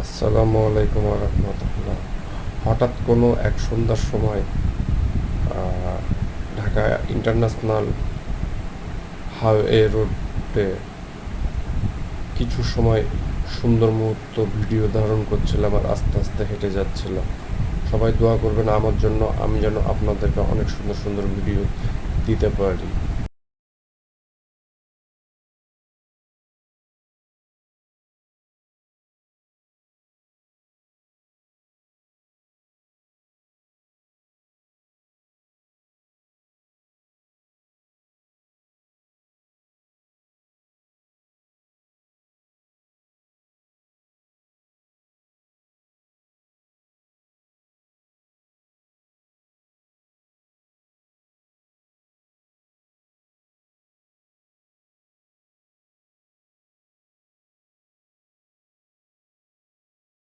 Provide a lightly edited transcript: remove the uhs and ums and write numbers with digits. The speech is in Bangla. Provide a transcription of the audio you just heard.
আসসালামু আলাইকুম রহমতুল্লাহ। হঠাৎ কোনো এক সন্ধ্যার সময় ঢাকা ইন্টারন্যাশনাল হাইওয়ে রোডে কিছু সময় সুন্দর মুহূর্ত ভিডিও ধারণ করছিলাম আর আস্তে আস্তে হেঁটে যাচ্ছিলাম। সবাই দোয়া করবেন আমার জন্য, আমি যেন আপনাদেরকে অনেক সুন্দর সুন্দর ভিডিও দিতে পারি।